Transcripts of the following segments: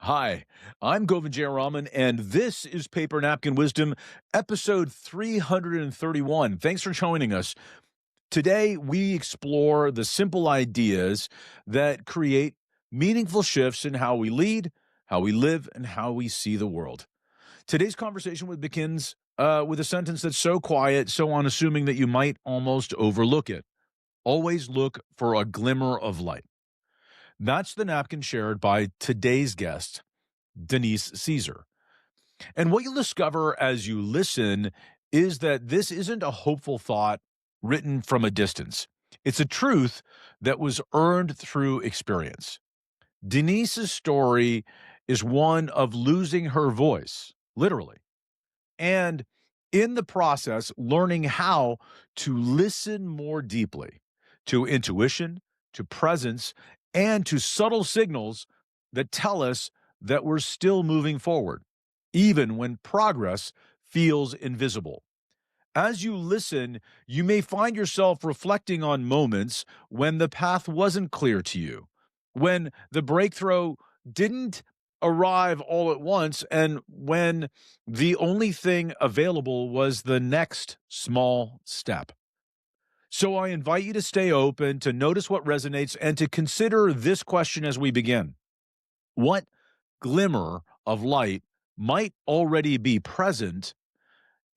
Hi, I'm Govindh Jayaraman, and this is Paper Napkin Wisdom, episode 331. Thanks for joining us. Today, we explore the simple ideas that create meaningful shifts in how we lead, how we live, and how we see the world. Today's conversation begins with a sentence that's so quiet, so unassuming that you might almost overlook it. Always look for a glimmer of light. That's the napkin shared by today's guest, Denise Cesare. And what you'll discover as you listen is that this isn't a hopeful thought written from a distance. It's a truth that was earned through experience. Denise's story is one of losing her voice, literally, and in the process, learning how to listen more deeply to intuition, to presence, and to subtle signals that tell us that we're still moving forward, even when progress feels invisible. As you listen, you may find yourself reflecting on moments when the path wasn't clear to you, when the breakthrough didn't arrive all at once, and when the only thing available was the next small step. So I invite you to stay open, to notice what resonates, and to consider this question as we begin. What glimmer of light might already be present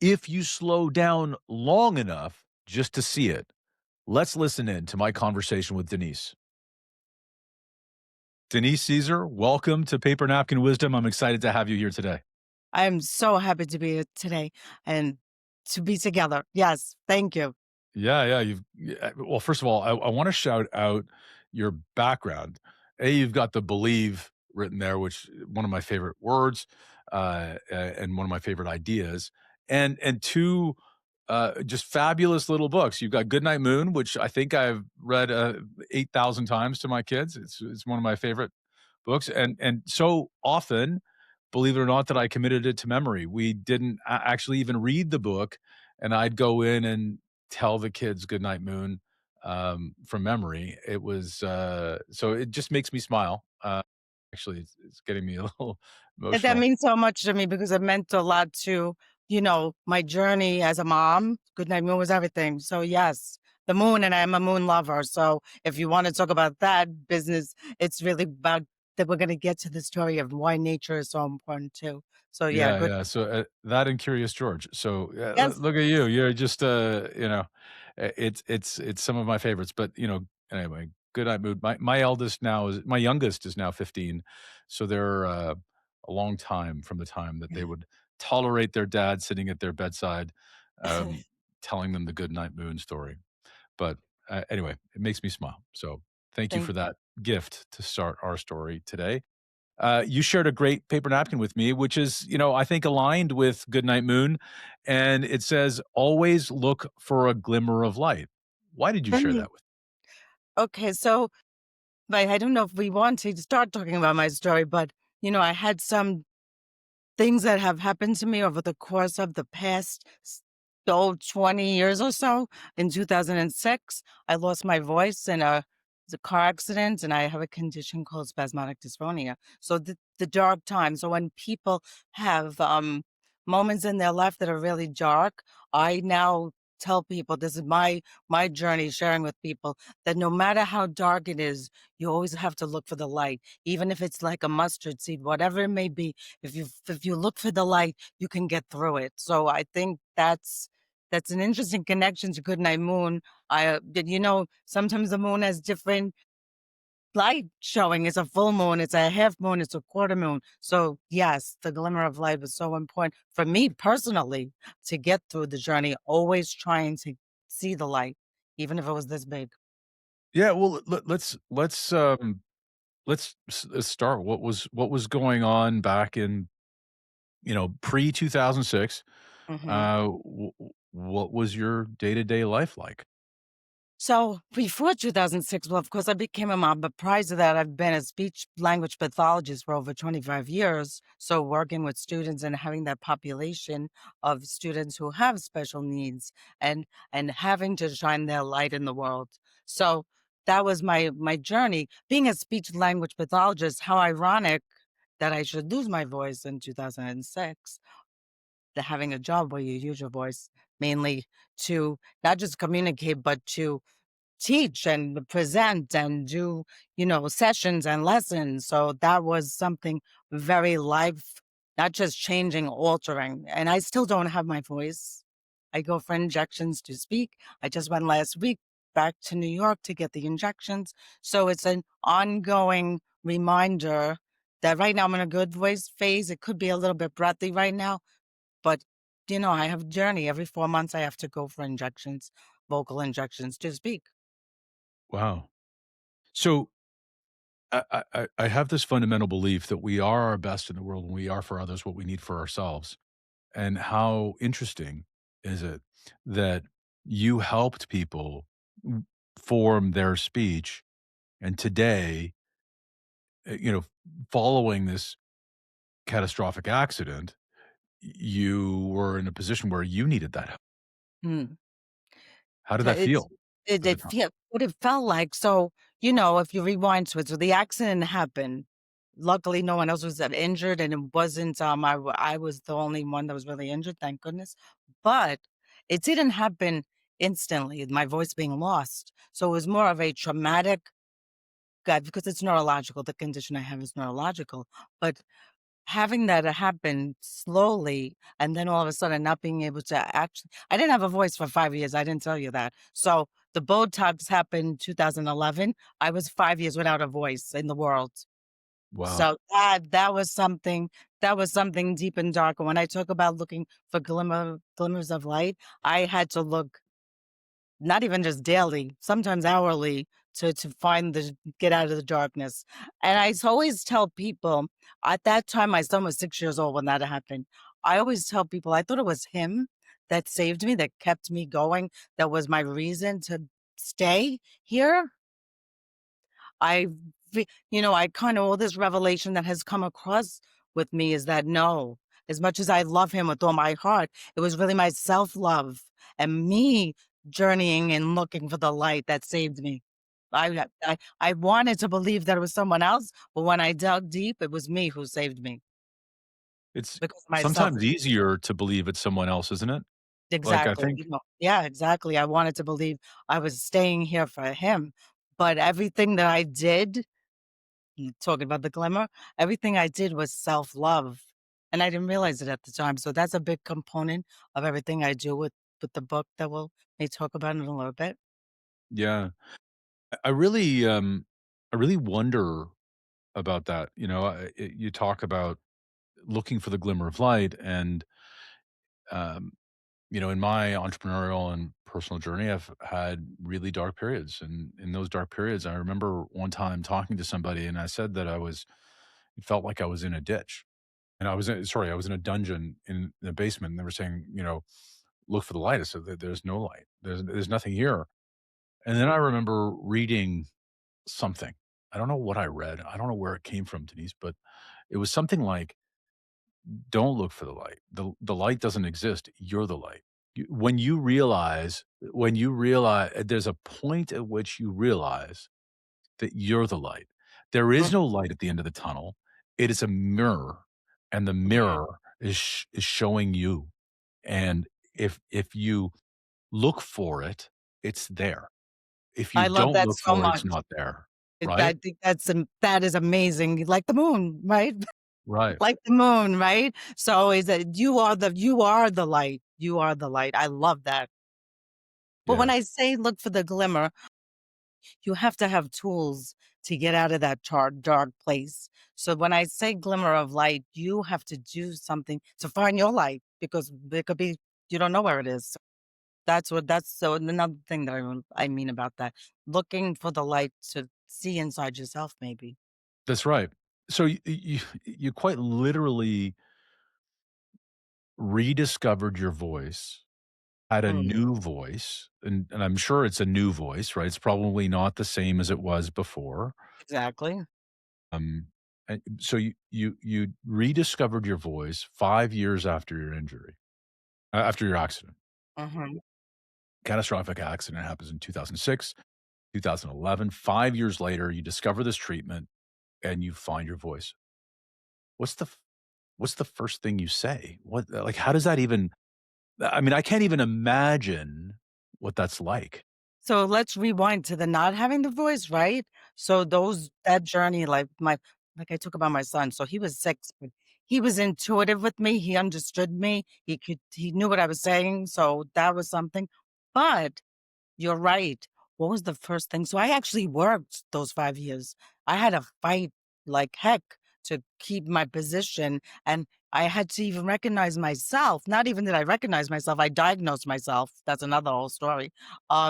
if you slow down long enough just to see it? Let's listen in to my conversation with Denise. Denise Cesare, welcome to Paper Napkin Wisdom. I'm excited to have you here today. I'm so happy to be here today and to be together. Yes, thank you. Yeah. Well, first of all, I want to shout out your background. You've got the believe written there, which one of my favorite words, and one of my favorite ideas. And two, just fabulous little books. You've got Goodnight Moon, which I think I've read 8,000 times to my kids. It's one of my favorite books, and so often, believe it or not, that I committed it to memory. We didn't actually even read the book, and I'd go in and tell the kids Goodnight Moon from memory. It was so it just makes me smile. Actually, it's getting me a little And that emotional. means so much to me because it meant a lot to, my journey as a mom. Good Night Moon was everything. So yes, the moon, and I'm a moon lover. So if you want to talk about that business, it's really about that we're going to get to the story of why nature is so important too. So yeah, Yeah, good. yeah. So that and Curious George. So Yes. look at you. You're just it's some of my favorites. But anyway, Good Night Mood. My youngest is now 15, so they're a long time from the time that they would tolerate their dad sitting at their bedside, um, telling them the Good Night Moon story. But anyway, it makes me smile. So thank you Thank for you. that gift to start our story today. You shared a great paper napkin with me, which is, I think aligned with Goodnight Moon. And it says, always look for a glimmer of light. Why did you share Mhm. that with? Okay, so but I don't know if we want to start talking about my story, but I had some things that have happened to me over the course of the past 20 years or so. In 2006, I lost my voice in a car accident, and I have a condition called spasmodic dysphonia. So the dark time. So when people have moments in their life that are really dark, I now tell people this is my journey, sharing with people that no matter how dark it is, you always have to look for the light, even if it's like a mustard seed, whatever it may be. If you look for the light, you can get through it. So I think that's an interesting connection to Goodnight Moon. Sometimes the moon has different light showing. It's a full moon, it's a half moon, it's a quarter moon. So yes, the glimmer of light was so important for me personally to get through the journey, always trying to see the light, even if it was this big. Yeah, well, let's start. What was going on back in pre 2006? Mhm. What was your day to day life like? So before 2006, well, of course, I became a mom, but prior to that, I've been a speech language pathologist for over 25 years. So working with students and having that population of students who have special needs and having to shine their light in the world. So that was my journey. Being a speech language pathologist, how ironic that I should lose my voice in 2006, the having a job where you use your voice mainly to not just communicate, but to teach and present and do, sessions and lessons. So that was something very life, not just changing, altering. And I still don't have my voice. I go for injections to speak. I just went last week back to New York to get the injections. So it's an ongoing reminder that right now I'm in a good voice phase. It could be a little bit breathy right now, but I have a journey. Every 4 months I have to go for injections, vocal injections to speak. Wow. So I have this fundamental belief that we are our best in the world and we are for others what we need for ourselves. And how interesting is it that you helped people form their speech, and today, following this catastrophic accident, you were in a position where you needed that help. Hmm. How did So that it's feel it at the it time? feel what it felt like. So, if you rewind to it, so the accident happened. Luckily, no one else was injured, and it wasn't. I was the only one that was really injured, thank goodness. But it didn't happen instantly. My voice being lost, so it was more of a traumatic. God, because it's neurological. The condition I have is neurological, but having that happen slowly, and then all of a sudden not being able to actually I didn't have a voice for 5 years, I didn't tell you that. So, the Botox happened 2011, I was 5 years without a voice in the world. Wow. So, that was something deep and dark, and when I talk about looking for glimmers of light, I had to look not even just daily, sometimes hourly to find the get out of the darkness. And always tell people at that time, my son was 6 years old when that happened. I always tell people I thought it was him that saved me, that kept me going, that was my reason to stay here. I, I kind of all this revelation that has come across with me is that no, as much as I love him with all my heart, it was really my self love and me journeying and looking for the light that saved me. I wanted to believe that it was someone else, but when I dug deep, it was me who saved me It's because of myself. sometimes easier to believe it's someone else, isn't it? Like, I Exactly. think Yeah, exactly. I wanted to believe I was staying here for him, but everything that I did talking about the glimmer, everything I did was self-love, and I didn't realize it at the time, so that's a big component of everything I do with the book that we'll may talk about in a little bit. yeah. I really wonder about that, you talk about looking for the glimmer of light and, um, in my entrepreneurial and personal journey, I've had really dark periods, and in those dark periods, I remember one time talking to somebody, and I said that it felt like I was in a ditch, and I was in a dungeon in the basement, and they were saying, "Look for the light." I said, "There's no light. There's nothing here." And then I remember reading something. I don't know what I read. I don't know where it came from, Denise, but it was something like, "Don't look for the light. The light doesn't exist. You're the light." When you realize there's a point at which you realize that you're the light. There is Mhm. no light at the end of the tunnel. It is a mirror, and the Yeah. mirror is showing you. And if you look for it, it's there. If you I love don't that look so for it, it's much. not there, I right? think that is amazing, like the moon, right? Right. Like the moon, right? So is that you are the light. You are the light. I love that. But when Yeah. I say look for the glimmer, you have to have tools to get out of that dark place. So when I say glimmer of light, you have to do something to find your light because it could be you don't know where it is. That's so another thing that I mean about that. Looking for the light to see inside yourself, maybe. That's right. So you quite literally rediscovered your voice, had a Mm, new voice, and I'm sure it's a new voice, right? It's probably not the same as it was before. exactly. Um, and so you rediscovered your voice 5 years after your injury, after your accident. Mhm. Catastrophic accident happens in 2006, 2011. 5 years later, you discover this treatment and you find your voice. what's the f what's the first thing you say? What like, how does that even I mean, I can't even imagine what that's like. So let's rewind to the not having the voice, right? So that journey, like I talk about my son. So he was 6, but he was intuitive with me. He understood me. He knew what I was saying. So that was something. But you're right. What was the first thing? So I actually worked those 5 years. I had to fight like heck to keep my position, and I had to even recognize myself. Not even did I recognize myself, I diagnosed myself. That's another whole story,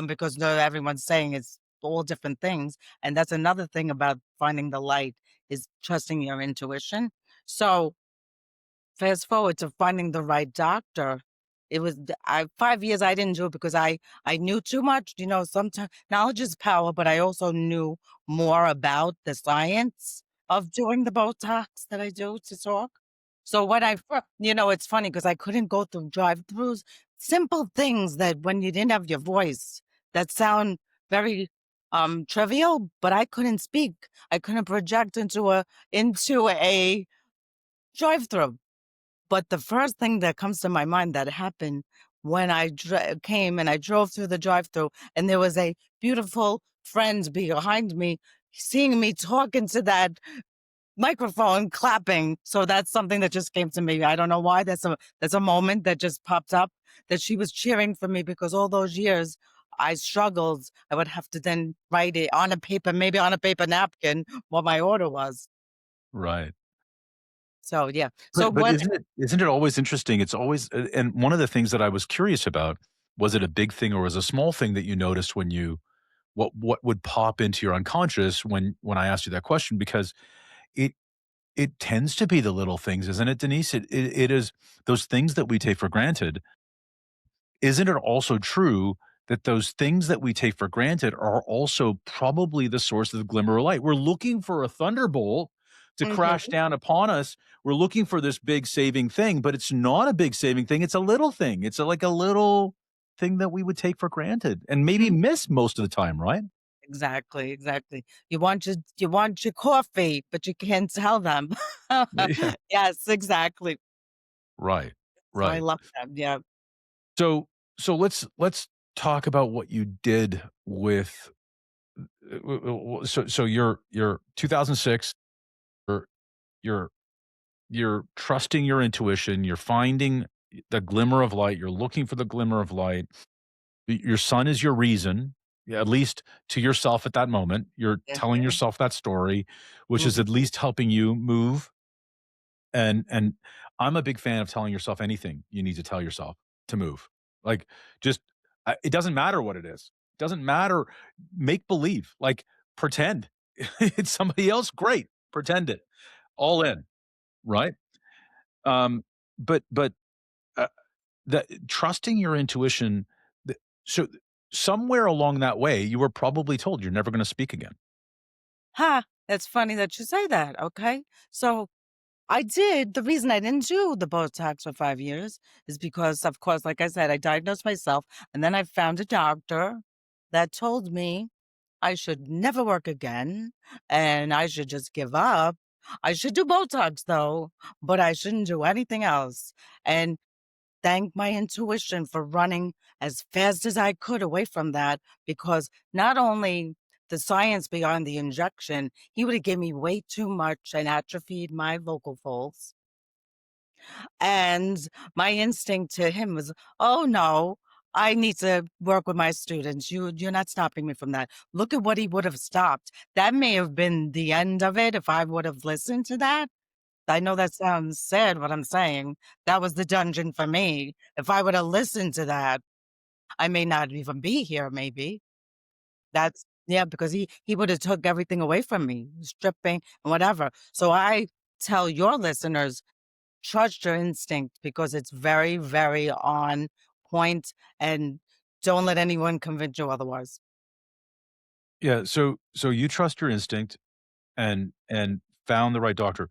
because not everyone's saying it's all different things, and that's another thing about finding the light is trusting your intuition. So fast forward to finding the right doctor. It was 5 years I didn't do it because I knew too much, sometimes knowledge is power, but I also knew more about the science of doing the Botox that I do to talk. So when it's funny because I couldn't go through drive-throughs, simple things that when you didn't have your voice that sound very, trivial, but I couldn't speak. I couldn't project into a drive-through. But the first thing that comes to my mind that happened when came and I drove through the drive-through, and there was a beautiful friend behind me, seeing me talking to that microphone, clapping. So that's something that just came to me. I don't know why. That's a moment that just popped up, that she was cheering for me because all those years I struggled. I would have to then write it on a paper, maybe on a paper napkin, what my order was. Right. So yeah. So But what isn't it always interesting? It's always and one of the things that I was curious about, was it a big thing or was it a small thing that you noticed when you what would pop into your unconscious when I asked you that question? Because it it tends to be the little things, isn't it, Denise? It is those things that we take for granted. Isn't it also true that those things that we take for granted are also probably the source of the glimmer of light? We're looking for a thunderbolt to crash Mhm, down upon us. We're looking for this big saving thing, but it's not a big saving thing. It's a little thing. It's like a little thing that we would take for granted and maybe mhm. miss most of the time, right? Exactly, exactly. You want your coffee, but you can't tell them. Yeah. Yes, exactly. Right. So I Right. love that, yeah. So let's talk about what you did with so you're 2006, you're you're you're trusting your intuition, you're finding the glimmer of light, you're looking for the glimmer of light. Your son is your reason, yeah, at least to yourself at that moment. You're telling Mhm, yourself that story, which is mhm, at least helping you move. And I'm a big fan of telling yourself anything you need to tell yourself to move. Like, just it doesn't matter what it is. It doesn't matter. Make believe, like pretend it's somebody else. Great, pretend it. All in, right? Um, but uh, that trusting your intuition. So somewhere along that way, you were probably told you're never going to speak again. Ha! That's funny that you say that, okay? So, the reason I didn't do the Botox for 5 years is because, of course, like I said, I diagnosed myself, and then I found a doctor that told me I should never work again, and I should just give up. I should do Botox, though, but I shouldn't do anything else, and thank my intuition for running as fast as I could away from that because not only the science behind the injection, he would have given me way too much and atrophied my vocal folds. And my instinct to him was, oh no, I need to work with my students. You're not stopping me from that. Look at what he would have stopped. That may have been the end of it if I would have listened to that. I know that sounds sad what I'm saying. That was the dungeon for me. If I would have listened to that, I may not even be here maybe. That's yeah, because he would have took everything away from me, stripping and whatever. So I tell your listeners, trust your instinct because it's very, very on point and don't let anyone convince you otherwise. Yeah. So you trust your instinct and found the right doctor.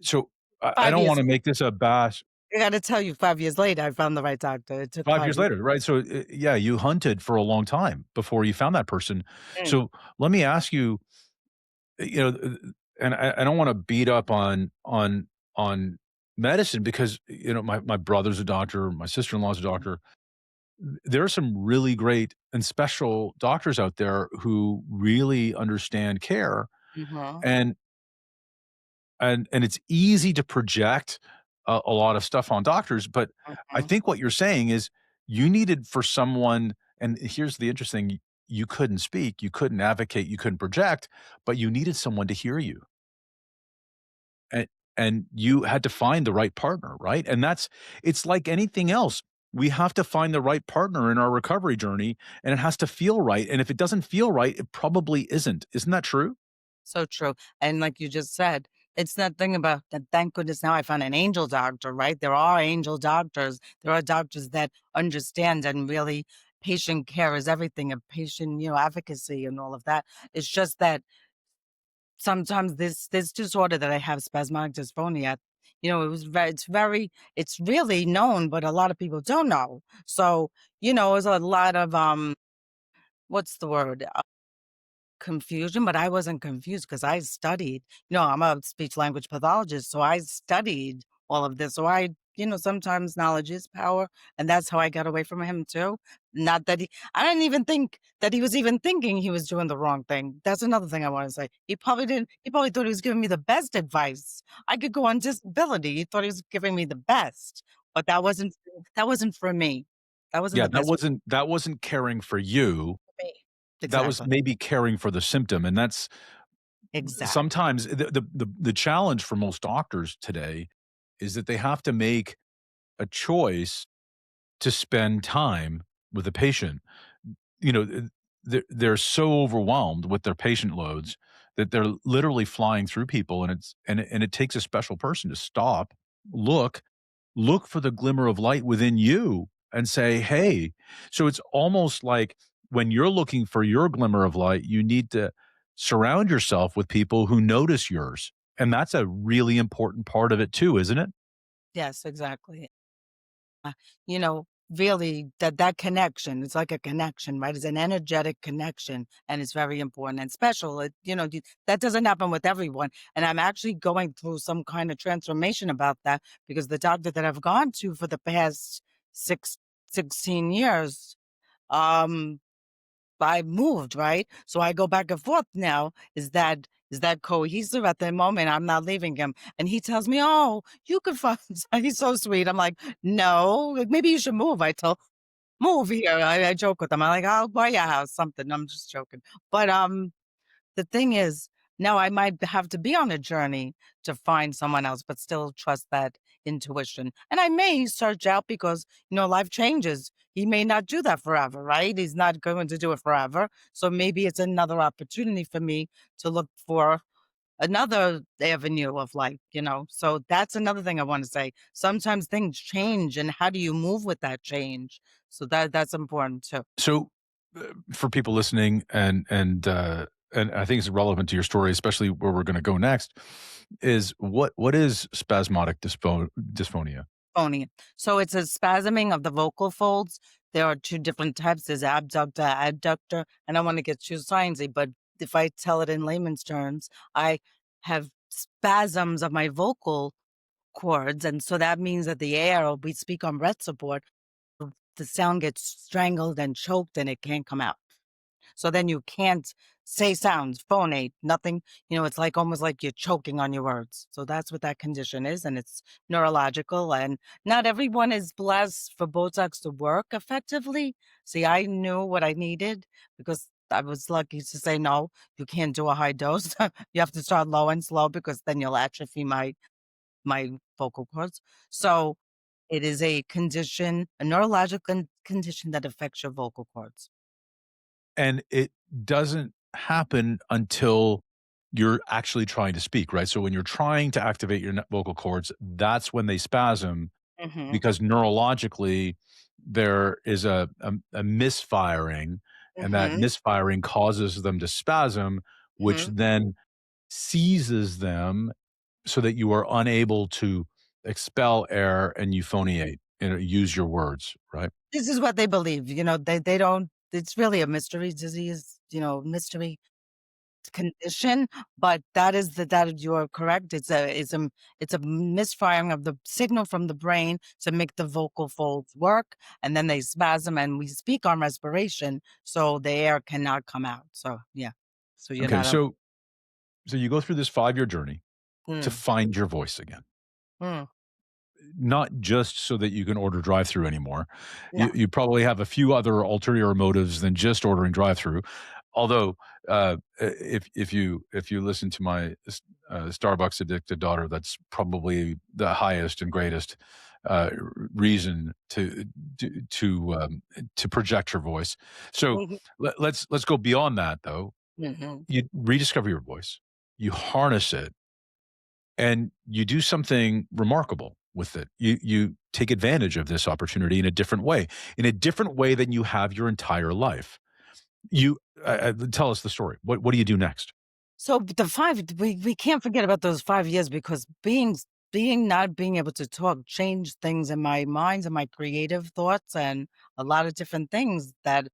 So I 5 don't want years to make this a bash. I gotta tell you, 5 years later, I found the right doctor. It took 5 5 years years. later, right? So, yeah, you hunted for a long time before you found that person. Mm. So, let me ask you, you know, and I don't want to beat up on medicine because my brother's a doctor, my sister in law's a doctor. There are some really great and special doctors out there who really understand care, Mhm, and and it's easy to project a lot of stuff on doctors. But I mhm. think what you're saying is you needed for someone, and here's the interesting: you couldn't speak, you couldn't advocate, you couldn't project, but you needed someone to hear you. And you had to find the right partner, right? And it's like anything else. We have to find the right partner in our recovery journey, and it has to feel right. And if it doesn't feel right, it probably isn't. Isn't that true? So true, and like you just said, it's that thing about that thank goodness now I found an angel doctor, right? There are angel doctors. There are doctors that understand and really patient care is everything, and patient, advocacy and all of that. It's just that sometimes this disorder that I have, spasmodic dysphonia, it's really known, but a lot of people don't know. So, there's a lot of what's the word? Confusion, but I wasn't confused because I studied. I'm a speech language pathologist, so I studied all of this. So sometimes knowledge is power, and that's how I got away from him too. Not that I didn't even think that he was even thinking he was doing the wrong thing. That's another thing I want to say. He probably didn't, he probably thought he was giving me the best advice. I could go on disability. He thought he was giving me the best, but that wasn't for me. That wasn't Yeah, the best that wasn't caring for you. for me. That was Exactly. maybe caring for the symptom, and that's Exactly. sometimes the challenge for most doctors today is that they have to make a choice to spend time with the patient. They're so overwhelmed with their patient loads that they're literally flying through people, and it takes a special person to stop, look, look for the glimmer of light within you and say, "Hey." So it's almost like when you're looking for your glimmer of light, you need to surround yourself with people who notice yours. And that's a really important part of it too, isn't it? Yes, exactly. Uh, really that connection, it's like a connection, right? It's an energetic connection and it's very important and special. That doesn't happen with everyone. And I'm actually going through some kind of transformation about that because the doctor that I've gone to for the past six, 16 years, um, I moved, right? So I go back and forth now. Is that cohesive at the moment? I'm not leaving him. And he tells me, "Oh, you could find." He's so sweet. I'm like, "No, like maybe you should move." I tell move here. I joke with him. I'm like, "I'll buy you a house, something." I'm just joking. But the thing is, now I might have to be on a journey to find someone else, but still trust that intuition. And I may search out because, life changes. He may not do that forever, right? He's not going to do it forever. So maybe it's another opportunity for me to look for another avenue of life. So that's another thing I want to say. Sometimes things change, and how do you move with that change? So that's important too. So, for people listening, and I think it's relevant to your story, especially where we're going to go next, is what is spasmodic dysphonia? Phonia. So it's a spasming of the vocal folds. There are two different types. There's abductor, adductor. I don't want to get too sciencey, but if I tell it in layman's terms, I have spasms of my vocal cords. And so that means that the air, we speak on breath support, the sound gets strangled and choked and it can't come out. So then you can't say sounds, phonate, nothing. It's like almost like you're choking on your words. So that's what that condition is. And it's neurological. And not everyone is blessed for Botox to work effectively. See, I knew what I needed because I was lucky to say, no, you can't do a high dose. You have to start low and slow because then you'll atrophy my vocal cords. So it is a condition, a neurological condition that affects your vocal cords. And it doesn't happen until you're actually trying to speak, right? So when you're trying to activate your vocal cords, that's when they spasm Hmm. because neurologically there is a misfiring, and that Hmm. misfiring causes them to spasm, which Hmm. then seizes them so that you are unable to expel air and euphoniate and use your words, right? This is what they believe, they don't it's really a mystery disease, mystery. condition, but that you're correct. It's a misfiring of the signal from the brain to make the vocal folds work, and then they spasm, and we speak on respiration, so the air cannot come out. So yeah, so you're Okay, not a so you go through this 5-year journey to mm, find your voice again. mm, Not just so that you can order drive-through anymore. no. You probably have a few other ulterior motives than just ordering drive-through. Although, if you listen to my Starbucks addicted daughter, that's probably the highest and greatest reason to project your voice. So Mhm, let's go beyond that, though. mhm. You rediscover your voice, you harness it, and you do something remarkable with it. You take advantage of this opportunity in a different way than you have your entire life. You tell us the story. What do you do next? So the 5 we can't forget about those 5 years because being not being able to talk changed things in my mind and my creative thoughts and a lot of different things that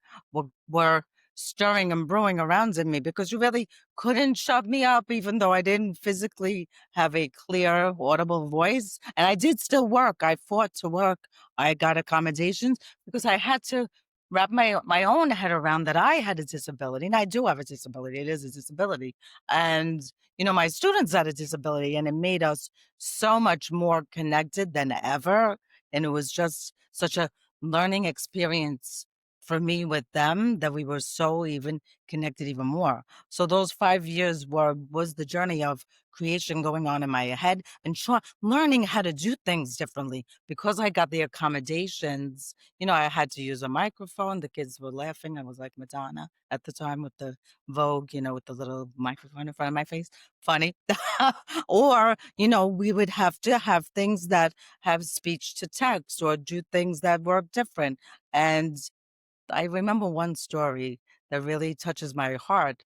were stirring and brewing around in me because you really couldn't shut me up even though I didn't physically have a clear, audible voice. And I did still work. I fought to work. I got accommodations because I had to wrap my own head around that I had a disability, and I do have a disability. It is a disability, and my students had a disability, and it made us so much more connected than ever. And it was just such a learning experience for me with them that we were so even connected even more. So those 5 years was the journey of creation going on in my head and learning how to do things differently because I got the accommodations. I had to use a microphone. The kids were laughing. I was like Madonna at the time with the Vogue, with the little microphone in front of my face. Funny. Or, we would have to have things that have speech to text or do things that work different. And I remember one story that really touches my heart.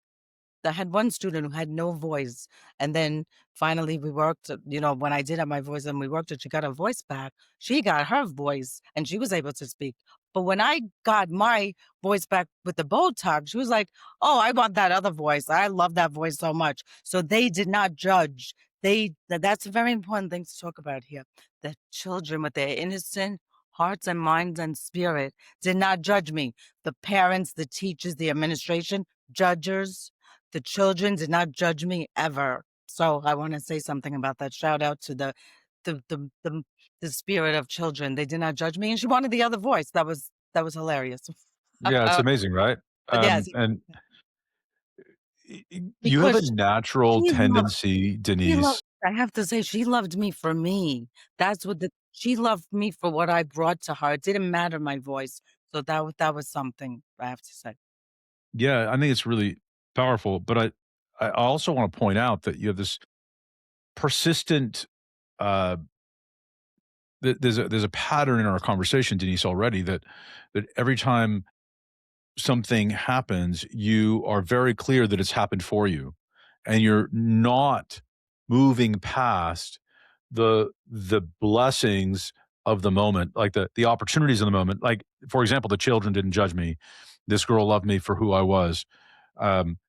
I had one student who had no voice, and then finally we worked, when I did have my voice and we worked and she got her voice back, she got her voice and she was able to speak. But when I got my voice back with the Botox, she was like, "Oh, I want that other voice. I love that voice so much." So they did not judge. That's a very important thing to talk about here. The children with their innocent hearts and minds and spirit did not judge me. The parents, the teachers, the administration, judges, the children did not judge me ever. So I wanna say something about that. Shout out to the the the the spirit of children. They did not judge me, and she wanted the other voice. That was hilarious. Yeah, it's amazing, right? But yes, And you have a because natural she loved tendency, she loved Denise. I have to say she loved me for me. She loved me for what I brought to her. It didn't matter my voice. So that was something I have to say. Yeah, I think it's really powerful. But I also want to point out that you have this persistent. Uh, there's a pattern in our conversation, Denise, already that every time something happens, you are very clear that it's happened for you, and you're not moving past the blessings of the moment, like the opportunities of the moment. Like, for example, the children didn't judge me. This girl loved me for who I was.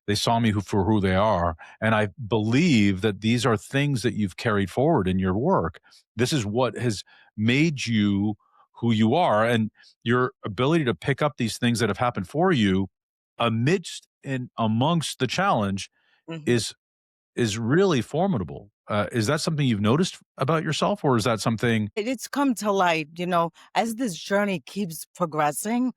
They saw me for who they are, and I believe that these are things that you've carried forward in your work. This is what has made you who you are, and your ability to pick up these things that have happened for you amidst and amongst the challenge Mhm. is really formidable. Is that something you've noticed about yourself, or is that something? It's come to light, as this journey keeps progressing,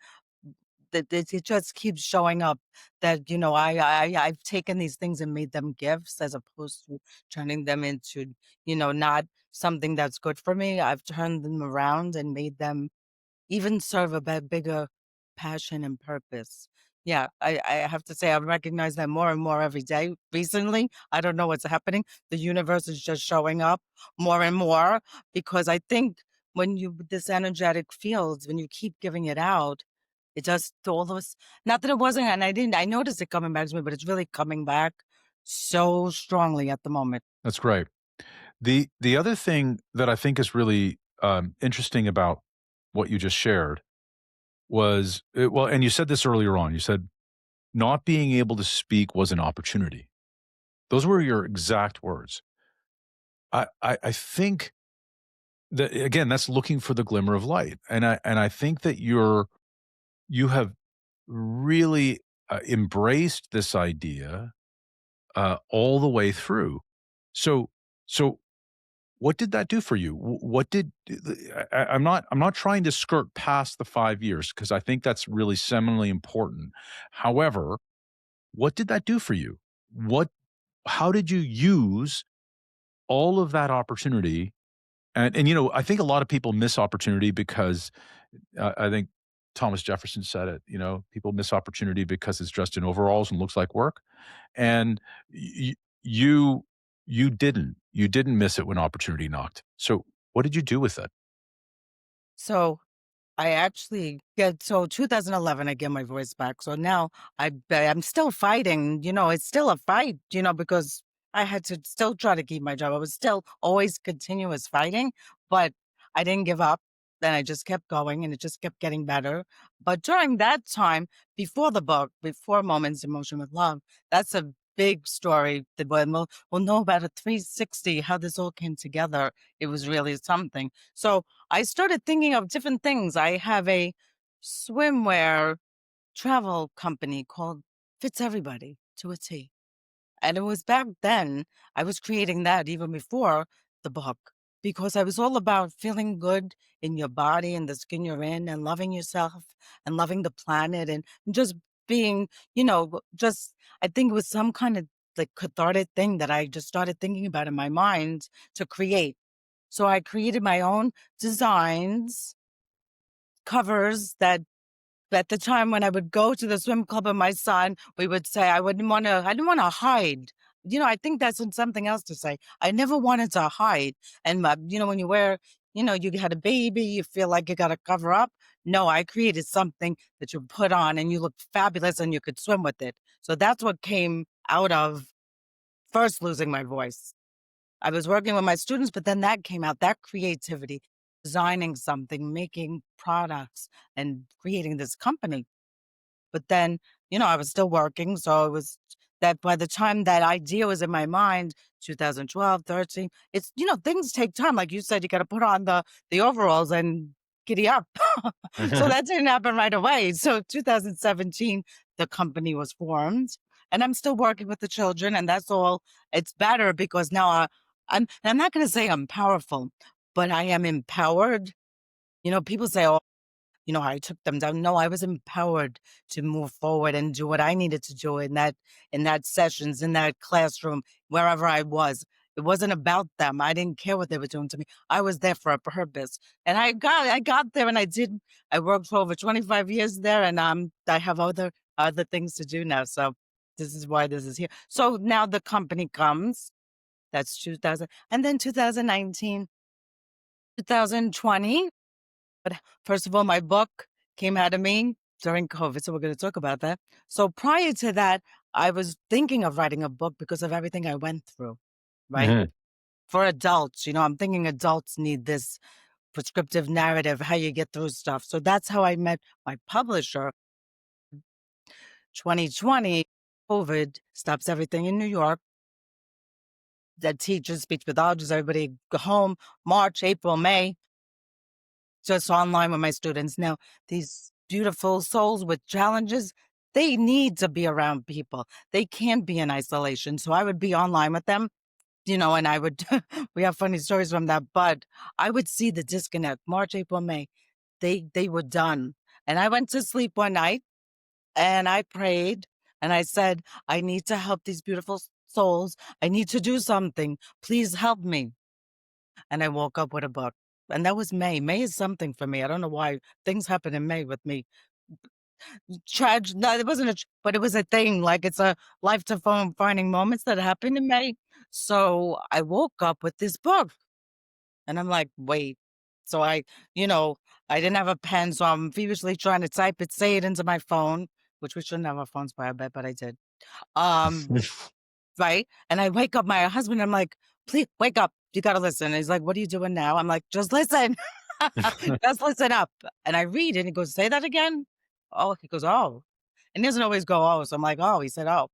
that it just keeps showing up that, I've taken these things and made them gifts as opposed to turning them into, not something that's good for me. I've turned them around and made them even serve a bigger passion and purpose. Yeah, I have to say I recognize that more and more every day recently. I don't know what's happening. The universe is just showing up more and more because I think when you this energetic fields, when you keep giving it out, it just all those not that it wasn't and I noticed it coming back to me, but it's really coming back so strongly at the moment. That's great. The other thing that I think is really interesting about what you just shared was well, and you said this earlier on. You said Not being able to speak was an opportunity. Those were your exact words. I think that, again, that's looking for the glimmer of light, and I think that you have really, embraced this idea, all the way through. So what did that do for you? What did I'm not trying to skirt past the 5 years because I think that's really seminally important. However, what did that do for you? What How did you use all of that opportunity? And I think a lot of people miss opportunity because, I think Thomas Jefferson said it, people miss opportunity because it's dressed in overalls and looks like work. And y you you didn't miss it when opportunity knocked. So what did you do with it? So I actually get so 2011, I get my voice back. So now I'm still fighting. It's still a fight. Because I had to still try to keep my job. I was still always continuous fighting, but I didn't give up. Then I just kept going, and it just kept getting better. But during that time, before the book, before Moments in Motion with Love, that's a big story. That we'll know about a 360 how this all came together. It was really something. So I started thinking of different things. I have a swimwear travel company called Fits Everybody to a T. And it was back then, I was creating that even before the book because I was all about feeling good in your body and the skin you're in and loving yourself and loving the planet and just being, just, I think it was some kind of like cathartic thing that I just started thinking about in my mind to create. So I created my own designs, covers that at the time when I would go to the swim club with my son, we would say I didn't wanna hide. I think that's something else to say. I never wanted to hide. And, when you had a baby, you feel like you gotta cover up. No, I created something that you put on and you looked fabulous and you could swim with it. So that's what came out of first losing my voice. I was working with my students, but then that came out, that creativity, designing something, making products, and creating this company. But then, I was still working. So it was that by the time that idea was in my mind, 2012, 13, things take time. Like you said, you got to put on the overalls and giddy up. So that didn't happen right away. So 2017, the company was formed and I'm still working with the children. And that's all. It's better because now I'm not going to say I'm powerful, but I am empowered. People say, oh, I took them down. No, I was empowered to move forward and do what I needed to do in that sessions, in that classroom, wherever I was. It wasn't about them. I didn't care what they were doing to me. I was there for a purpose. And I got there and I worked for over 25 years there and I have other things to do now. So this is why this is here. So now the company comes. That's 2000. And then 2019, 2020. But first of all, my book came out of me during COVID, so we're going to talk about that. So prior to that, I was thinking of writing a book because of everything I went through, right? Mhm. For adults, I'm thinking adults need this prescriptive narrative, how you get through stuff. So that's how I met my publisher. 2020, COVID stops everything in New York. That teachers, speech pathologists, everybody go home. March, April, May, just online with my students. Now, these beautiful souls with challenges, they need to be around people. They can't be in isolation. So I would be online with them, and I would, we have funny stories from that, but I would see the disconnect. March, April, May, they were done. And I went to sleep one night and I prayed and I said, I need to help these beautiful souls. I need to do something. Please help me. And I woke up with a book. And that was May. May is something for me. I don't know why things happen in May with me. Tragic. No, it wasn't but it was a thing. Like it's a life defining moments that happened in May. So I woke up with this book and I'm like, wait. So you know, I didn't have a pen. So I'm feverishly trying to type it, say it into my phone, which we shouldn't have our phones by, I bet, but I did. Um, Right? And I wake up my husband, I'm like, "Please wake up. You gotta listen." And he's like, "What are you doing now?" I'm like, "Just listen. Just listen up." And I read and he goes, "Say that again?" Oh, he goes, "Oh." And he doesn't always go, "Oh," so I'm like, "Oh," he said, "Oh."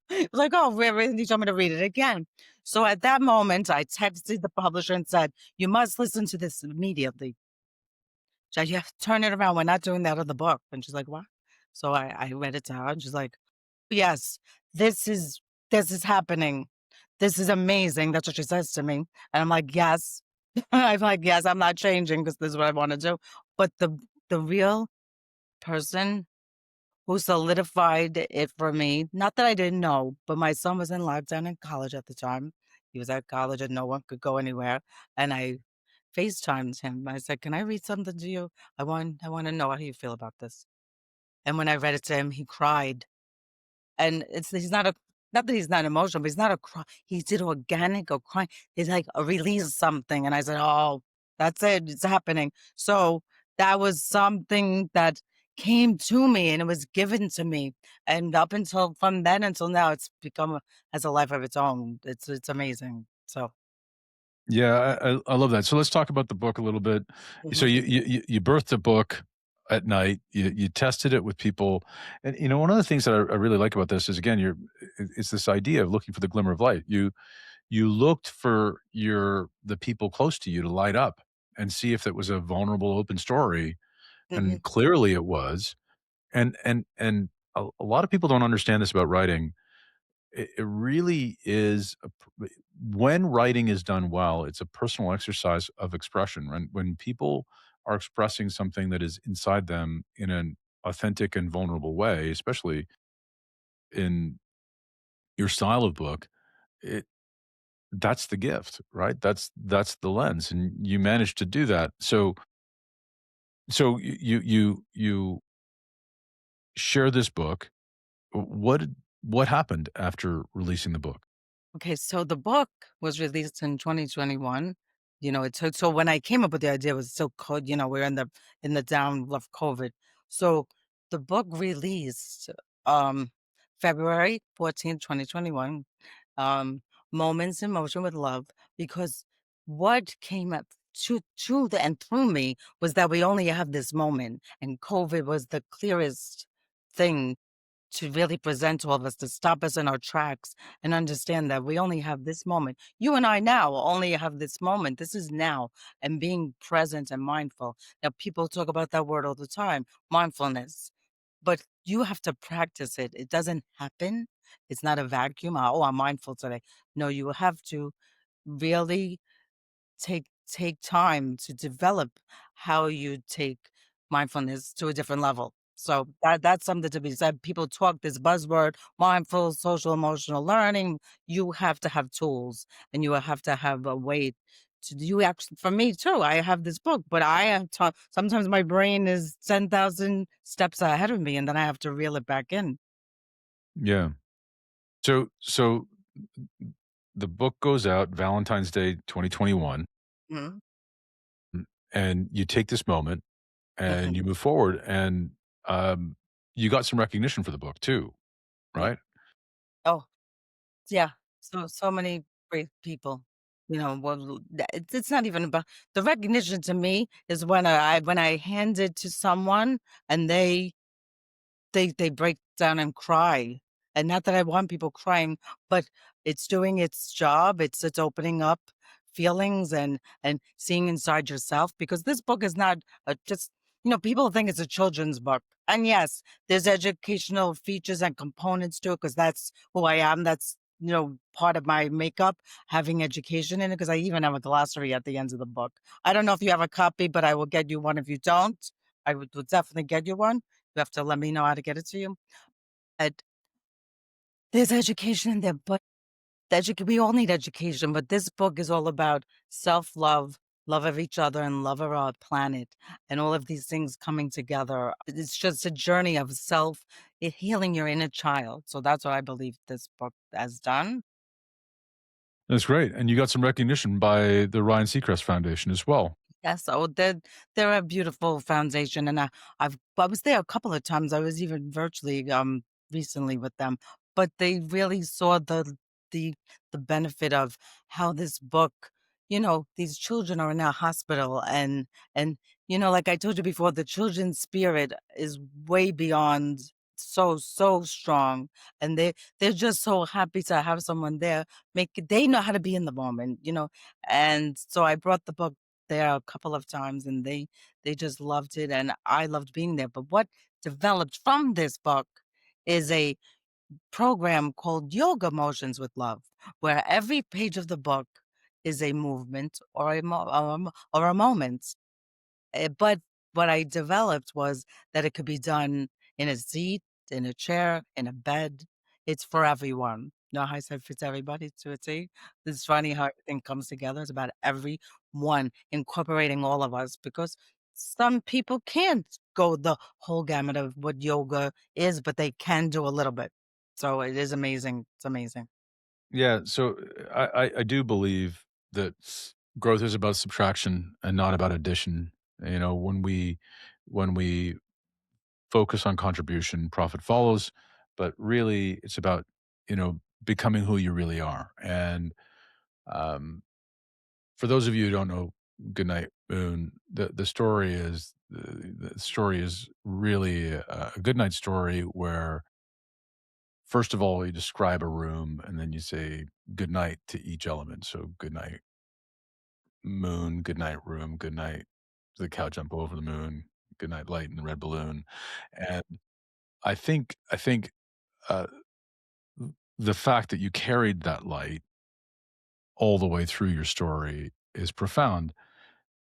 He was like, "Oh, really? You told me to read it again." So at that moment, I texted the publisher and said, "You must listen to this immediately. You have to turn it around. We're not doing that on the book." And she's like, "What?" So I read it to her and she's like, "Yes, this is this is happening. This is amazing." That's what she says to me. And I'm like, "Yes." I'm like, "Yes, I'm not changing because this is what I want to do." But the real person who solidified it for me, not that I didn't know, but my son was in lockdown in college at the time. He was at college and no one could go anywhere. And I FaceTimed him. I said, "Can I read something to you? I want to know how you feel about this." And when I read it to him, he cried. And he's not a not that he's not emotional, but he's not a cry. He did organic or crying. He's like a release something. And I said, "Oh, that's it. It's happening." So that was something that came to me and it was given to me. And up until from then until now, it's become has a life of its own. It's amazing. So Yeah, I love that. So let's talk about the book a little bit. So mhm, you birthed a book at night. You tested it with people, and one of the things that I really like about this is again, it's this idea of looking for the glimmer of light. You looked for the people close to you to light up and see if it was a vulnerable, open story, mhm, and clearly it was. And a lot of people don't understand this about writing. It really is when writing is done well, it's a personal exercise of expression. When people are expressing something that is inside them in an authentic and vulnerable way, especially in your style of book, it that's the gift, right? That's the lens, and you managed to do that. So you share this book. What happened after releasing the book? Okay, so the book was released in 2021. It took so when I came up with the idea, it was still cold, we're in the down of COVID. So the book released um February 14th, 2021. Um Moments in Motion with Love, because what came up to the and through me was that we only have this moment, and COVID was the clearest thing to really present to all of us, to stop us in our tracks and understand that we only have this moment. You and I now only have this moment. This is now, and being present and mindful. Now, people talk about that word all the time, mindfulness, but you have to practice it. It doesn't happen. It's not a vacuum. Oh, I'm mindful today. No, you have to really take time to develop how you take mindfulness to a different level. So that's something to be said. People talk this buzzword, mindful, social, emotional learning. You have to have tools and you have to have a way to do actually for me too. I have this book, but I have taught sometimes my brain is 10,000 steps ahead of me and then I have to reel it back in. Yeah. So the book goes out Valentine's Day 2021, Mhm. and you take this moment and Mhm. you move forward, and um, you got some recognition for the book too, Yeah. right? Oh, yeah, so many great people, well, it's not even about the recognition to me is when I hand it to someone and they break down and cry, and not that I want people crying, but it's doing its job, it's opening up feelings and seeing inside yourself, because this book is not just people think it's a children's book, and yes, there's educational features and components to it, because that's who I am, that's, part of my makeup, having education in it, because I even have a glossary at the end of the book. I don't know if you have a copy, but I will get you one if you don't. I would definitely get you one. You have to let me know how to get it to you. And there's education in there, but we all need education, but this book is all about self-love, love of each other, and love of our planet, and all of these things coming together. It's just a journey of healing your inner child. So that's what I believe this book has done. That's great, and you got some recognition by the Ryan Seacrest Foundation as well. Yes, so they're a beautiful foundation, and I was there a couple of times. I was even virtually recently with them, but they really saw the the benefit of how this book, these children are in a hospital, and like I told you before, the children's spirit is way beyond. so strong, and they're just so happy to have someone there. They know how to be in the moment, and so I brought the book there a couple of times, and they just loved it, and I loved being there. But what developed from this book is a program called Yoga Motions with Love, where every page of the book is a movement or a moment. But what I developed was that it could be done in a seat, in a chair, in a bed. It's for everyone. You know how I said fits everybody to a T? It's funny how everything comes together. It's about everyone incorporating all of us because some people can't go the whole gamut of what yoga is, but they can do a little bit. So it is amazing. It's amazing. Yeah, so I do believe that growth is about subtraction and not about addition. When we focus on contribution, profit follows, but really it's about, becoming who you really are. And um, for those of you who don't know Goodnight Moon, the story is really a goodnight story where first of all you describe a room and then you say good night to each element. So good night moon, good night room, good night the cow jump over the moon, good night light in the red balloon. And I think uh, the fact that you carried that light all the way through your story is profound.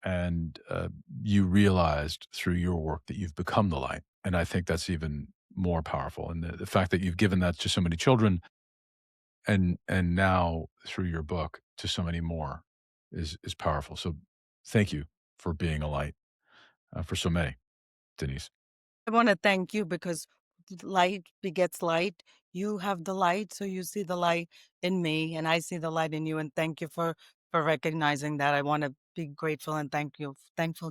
And you realized through your work that you've become the light. And I think that's even more powerful. And the fact that you've given that to so many children and now through your book to so many more is powerful. So thank you for being a light for so many, Denise. I want to thank you because light begets light. You have the light, so you see the light in me, and I see the light in you. And thank you for recognizing that. I want to be grateful and thankful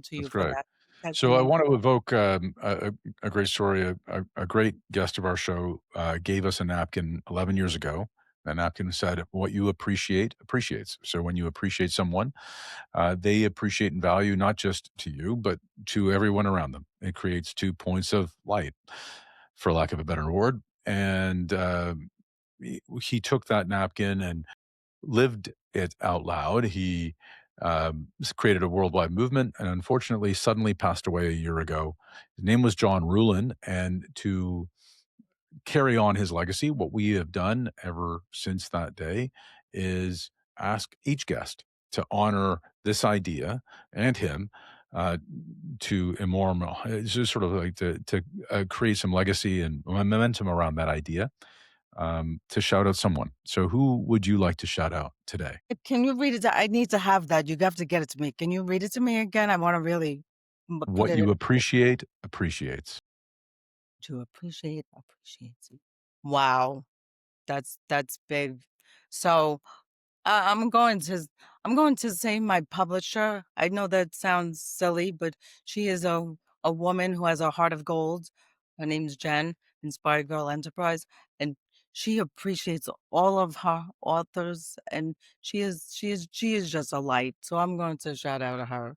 to That's you for great. that. That's So I amazing. want to evoke a great story. A great guest of our show gave us a napkin 11 years ago. That napkin said, "What you appreciate appreciates." So when you appreciate someone, they appreciate and value not just to you, but to everyone around them. It creates 2 points of light, for lack of a better word. And he took that napkin and lived it out loud. He created a worldwide movement and unfortunately suddenly passed away a year ago. His name was John Rulin. And to carry on his legacy, what we have done ever since that day is ask each guest to honor this idea and him uh, to immortal, it's just sort of like to create some legacy and momentum around that idea, to shout out someone. So, who would you like to shout out today? Can you read it? I need to have that. You have to get it to me. Can you read it to me again? I want to really put What it you appreciate appreciates. to appreciate. Wow, that's big. So I'm going to say my publisher. I know that sounds silly, but she is a woman who has a heart of gold. Her name's Jen, Inspired Girl Enterprise, and she appreciates all of her authors, and she is just a light. So I'm going to shout out to her.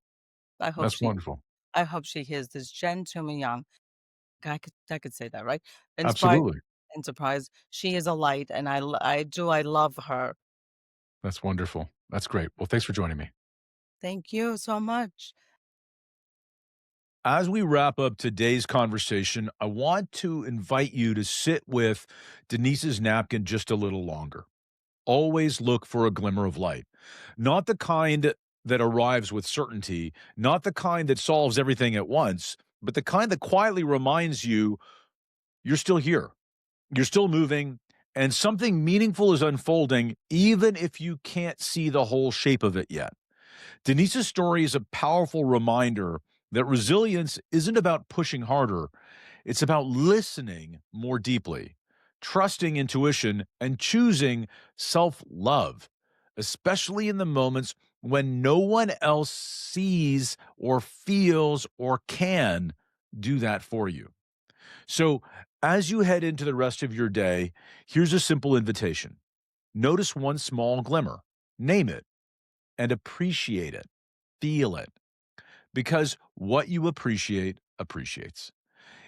I hope That's she wonderful. I hope she hears this. Jen Toomey Young. I could say that, right? Inspired Absolutely. Enterprise. She is a light, and I love her. That's wonderful. That's great. Well, thanks for joining me. Thank you so much. As we wrap up today's conversation, I want to invite you to sit with Denise's napkin just a little longer. Always look for a glimmer of light, not the kind that arrives with certainty, not the kind that solves everything at once, but the kind that quietly reminds you you're still here, you're still moving, and something meaningful is unfolding, even if you can't see the whole shape of it yet. Denise's story is a powerful reminder that resilience isn't about pushing harder, it's about listening more deeply, trusting intuition, and choosing self love, especially in the moments when no one else sees or feels or can do that for you. So, as you head into the rest of your day, here's a simple invitation: notice one small glimmer, name it, and appreciate it. Feel it, because what you appreciate appreciates.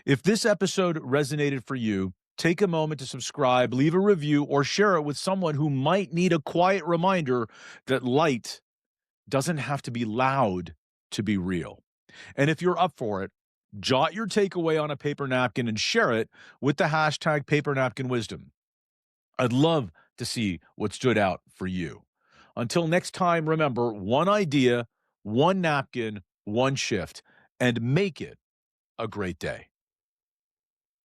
If this episode resonated for you, take a moment to subscribe, leave a review, or share it with someone who might need a quiet reminder that light doesn't have to be loud to be real. And if you're up for it, jot your takeaway on a paper napkin and share it with the hashtag Paper Napkin Wisdom. I'd love to see what stood out for you. Until next time, remember, one idea, one napkin, one shift, and make it a great day.